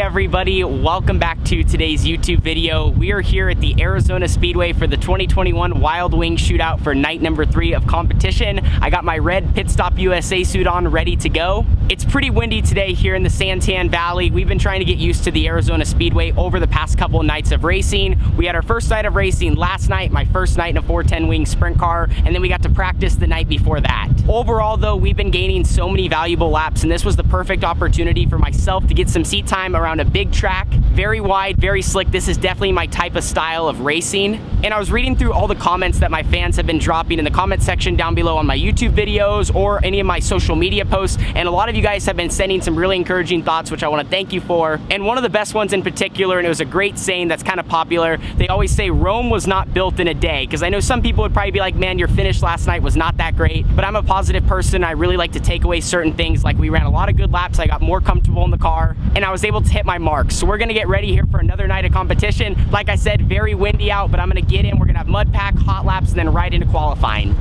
Everybody, welcome back to today's YouTube video. We are here at the Arizona Speedway for the 2021 Wild Wing Shootout for night number 3 of competition. I got my red Pit Stop USA suit on, ready to go. It's pretty windy today here in the Santan Valley. We've been trying to get used to the Arizona Speedway over the past couple of nights of racing. We had our first night of racing last night, my first night in a 410 wing sprint car, and then we got to practice the night before that. Overall though, we've been gaining so many valuable laps, and this was the perfect opportunity for myself to get some seat time around a big track, very wide, very slick. This is definitely my type of style of racing. And I was reading through all the comments that my fans have been dropping in the comment section down below on my YouTube videos or any of my social media posts, and a lot of you guys have been sending some really encouraging thoughts, which I want to thank you for. And one of the best ones in particular, and it was a great saying that's kind of popular, they always say Rome was not built in a day, because I know some people would probably be like, man, your finish last night was not that great, but I'm a positive person. I really like to take away certain things, like we ran a lot of good laps, I got more comfortable in the car, and I was able to hit my marks. So we're gonna get ready here for another night of competition. Like I said, very windy out, but I'm gonna get in, we're gonna have mud pack, hot laps, and then right into qualifying.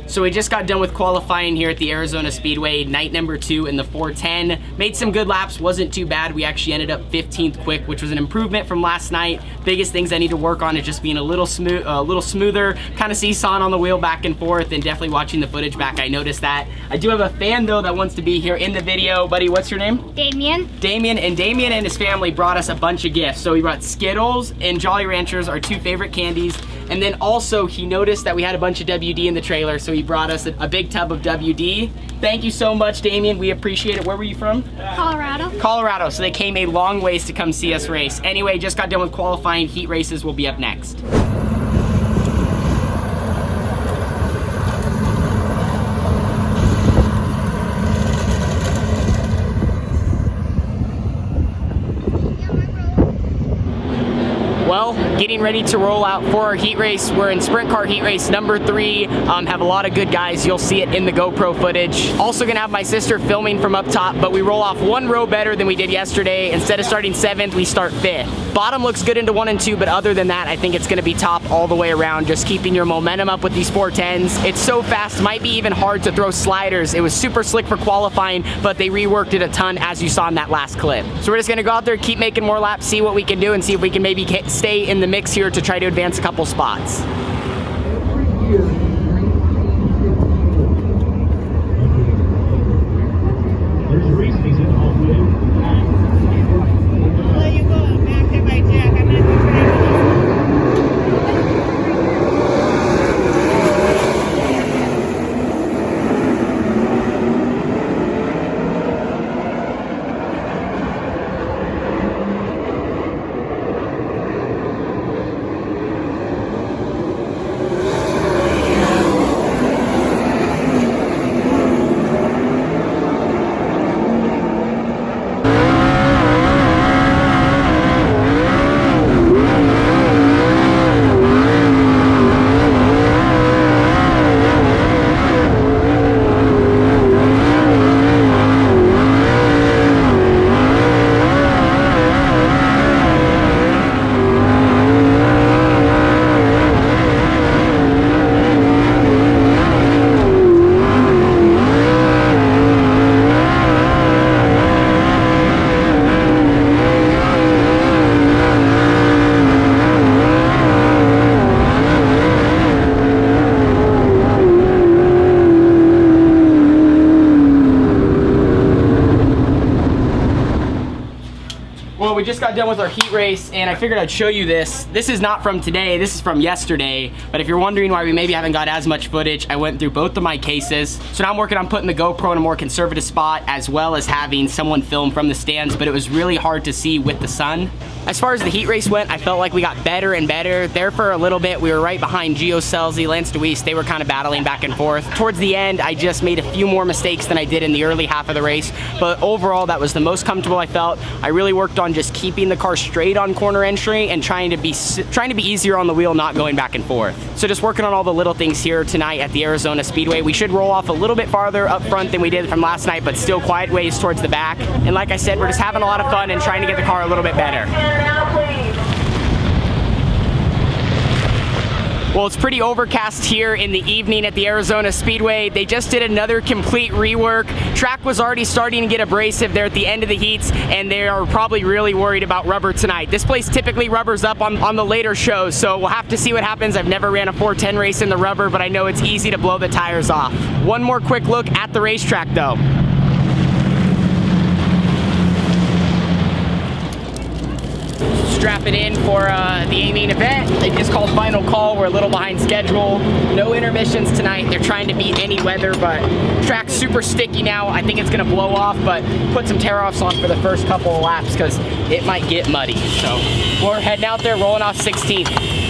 So we just got done with qualifying here at the Arizona Speedway, night number 2 in the 410. Made some good laps, wasn't too bad. We actually ended up 15th quick, which was an improvement from last night. Biggest things I need to work on is just being a little smoother, kind of seesawing on the wheel back and forth, and definitely watching the footage back, I noticed that. I do have a fan though that wants to be here in the video. Buddy, what's your name? Damien. Damien and his family brought us a bunch of gifts. So he brought Skittles and Jolly Ranchers, our 2 favorite candies. And then also he noticed that we had a bunch of WD in the trailer, so he brought us a big tub of WD. Thank you so much, Damien. We appreciate it. Where were you from? Colorado. Colorado. So they came a long ways to come see us race. Anyway, just got done with qualifying. Heat races will be up next. Well, getting ready to roll out for our heat race. We're in sprint car heat race number 3. Have a lot of good guys. You'll see it in the GoPro footage. Also gonna have my sister filming from up top, but we roll off 1 row better than we did yesterday. Instead of starting 7th, we start 5th. Bottom looks good into 1 and 2, but other than that, I think it's gonna be top all the way around, just keeping your momentum up with these 410s. It's so fast, might be even hard to throw sliders. It was super slick for qualifying, but they reworked it a ton, as you saw in that last clip. So we're just gonna go out there, keep making more laps, see what we can do, and see if we can maybe stay in the mix here to try to advance a couple spots. just got done with our heat race, and I figured I'd show you this. This is not from today, this is from yesterday, but if you're wondering why we maybe haven't got as much footage, I went through both of my cases. So now I'm working on putting the GoPro in a more conservative spot, as well as having someone film from the stands, but it was really hard to see with the sun. As far as the heat race went, I felt like we got better and better. There for a little bit, we were right behind Gio Scelzi, Lance DeWeese. They were kind of battling back and forth. Towards the end, I just made a few more mistakes than I did in the early half of the race, but overall, that was the most comfortable I felt. I really worked on just keeping the car straight on corner entry and trying to be easier on the wheel, not going back and forth. So just working on all the little things here tonight at the Arizona Speedway. We should roll off a little bit farther up front than we did from last night, but still quiet ways towards the back. And like I said, we're just having a lot of fun and trying to get the car a little bit better. Well, it's pretty overcast here in the evening at the Arizona Speedway. They just did another complete rework. Track was already starting to get abrasive there at the end of the heats, and they are probably really worried about rubber tonight. This place typically rubbers up on the later shows, so we'll have to see what happens. I've never ran a 410 race in the rubber, but I know it's easy to blow the tires off. One more quick look at the racetrack though. Strap it in for the main event. They just called final call. We're a little behind schedule. No intermissions tonight. They're trying to beat any weather, but track's super sticky now. I think it's gonna blow off, but put some tear-offs on for the first couple of laps because it might get muddy. So we're heading out there, rolling off 16th.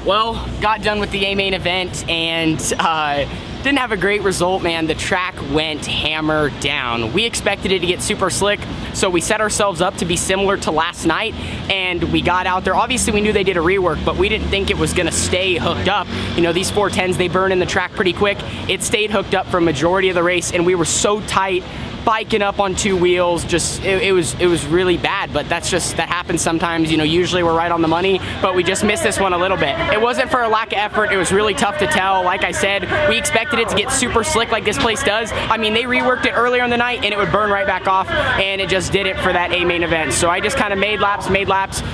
Well, got done with the A main event and didn't have a great result, man. The track went hammer down. We expected it to get super slick, so we set ourselves up to be similar to last night, and we got out there. Obviously, we knew they did a rework, but we didn't think it was gonna stay hooked up. You know, these 410s, they burn in the track pretty quick. It stayed hooked up for a majority of the race, and we were so tight, biking up on two wheels. Just it was really bad, but that happens sometimes. You know, usually we're right on the money, but we just missed this one a little bit. It wasn't for a lack of effort. It was really tough to tell. Like I said, we expected it to get super slick like this place does. I mean, they reworked it earlier in the night and it would burn right back off, and it just didn't for that A main event. So I just kind of made laps,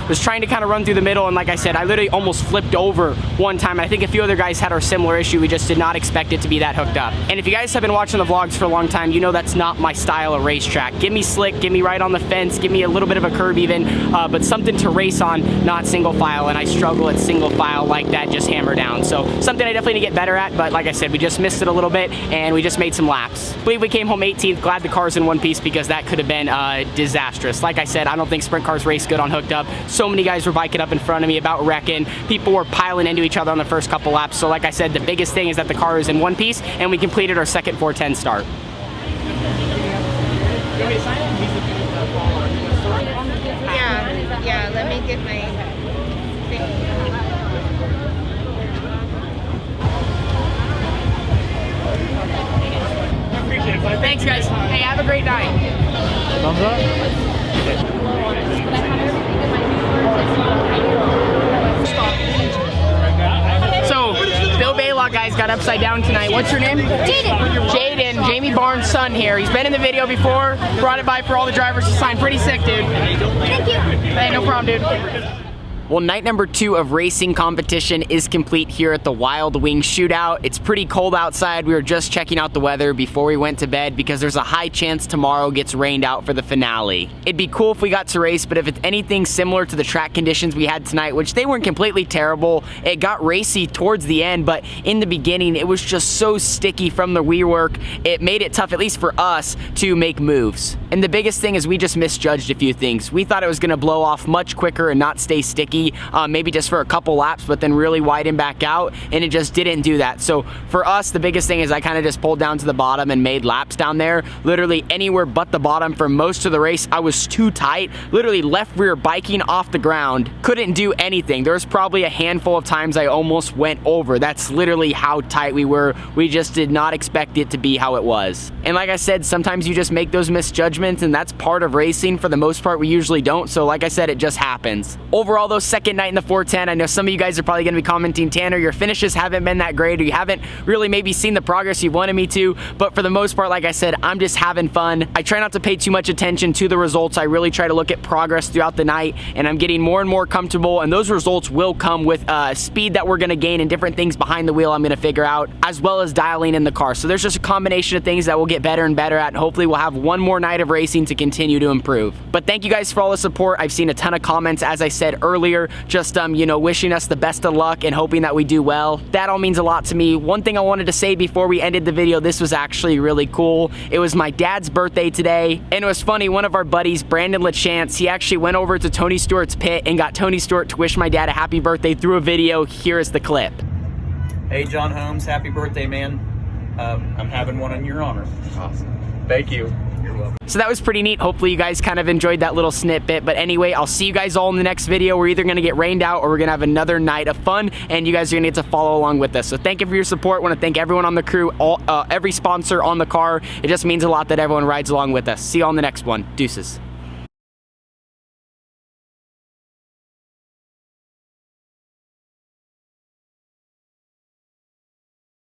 was trying to kind of run through the middle, and like I said, I literally almost flipped over one time. I think a few other guys had our similar issue. We just did not expect it to be that hooked up. And if you guys have been watching the vlogs for a long time, you know that's not my style of racetrack. Give me slick, give me right on the fence, give me a little bit of a curb even, but something to race on, not single file, and I struggle at single file like that, just hammer down. So something I definitely need to get better at, but like I said, we just missed it a little bit, and we just made some laps. I believe we came home 18th, glad the car's in one piece because that could have been disastrous. Like I said, I don't think sprint cars race good on hooked up. So many guys were biking up in front of me, about wrecking. People were piling into each other on the first couple laps. So like I said, the biggest thing is that the car is in one piece, and we completed our second 410 start. Yeah, let me get my thing. Appreciate it. Thanks, guys. Hey, have a great night. Thumbs up. So, Bill Baylock, guys, got upside down tonight. What's your name? Jaden. Jaden, Jamie Barnes' son here. He's been in the video before. Brought it by for all the drivers to sign. Pretty sick, dude. Thank you. Hey, no problem, dude. Well, night number 2 of racing competition is complete here at the Wild Wing Shootout. It's pretty cold outside. We were just checking out the weather before we went to bed because there's a high chance tomorrow gets rained out for the finale. It'd be cool if we got to race, but if it's anything similar to the track conditions we had tonight, which they weren't completely terrible, it got racy towards the end, but in the beginning, it was just so sticky from the rework. It made it tough, at least for us, to make moves. And the biggest thing is we just misjudged a few things. We thought it was gonna blow off much quicker and not stay sticky. Maybe just for a couple laps, but then really widen back out, and it just didn't do that. So for us, the biggest thing is I kind of just pulled down to the bottom and made laps down there. Literally anywhere but the bottom for most of the race. I was too tight, literally left rear biking off the ground. Couldn't do anything. There was probably a handful of times I almost went over. That's literally how tight we were. We just did not expect it to be how it was. And like I said, sometimes you just make those misjudgments, and that's part of racing. For the most part, we usually don't. So like I said, it just happens. Overall, though, second night in the 410, I know some of you guys are probably going to be commenting, Tanner, your finishes haven't been that great, or you haven't really maybe seen the progress you wanted me to, but for the most part, like I said, I'm just having fun. I try not to pay too much attention to the results. I really try to look at progress throughout the night, and I'm getting more and more comfortable, and those results will come with speed that we're going to gain and different things behind the wheel I'm going to figure out, as well as dialing in the car. So there's just a combination of things that we'll get better and better at, and hopefully we'll have one more night of racing to continue to improve. But thank you guys for all the support. I've seen a ton of comments, as I said earlier, just you know, wishing us the best of luck and hoping that we do well. That all means a lot to me. One thing I wanted to say before we ended the video, this was actually really cool. It was my dad's birthday today, and it was funny. One of our buddies, Brandon LaChance, he actually went over to Tony Stewart's pit and got Tony Stewart to wish my dad a happy birthday through a video. Here is the clip. Hey, John Holmes, happy birthday, man. I'm having one in your honor. Awesome. Thank you. You're welcome. So that was pretty neat. Hopefully you guys kind of enjoyed that little snippet. But anyway, I'll see you guys all in the next video. We're either going to get rained out or we're going to have another night of fun, and you guys are going to get to follow along with us. So thank you for your support. I want to thank everyone on the crew, every sponsor on the car. It just means a lot that everyone rides along with us. See you all in the next one. Deuces.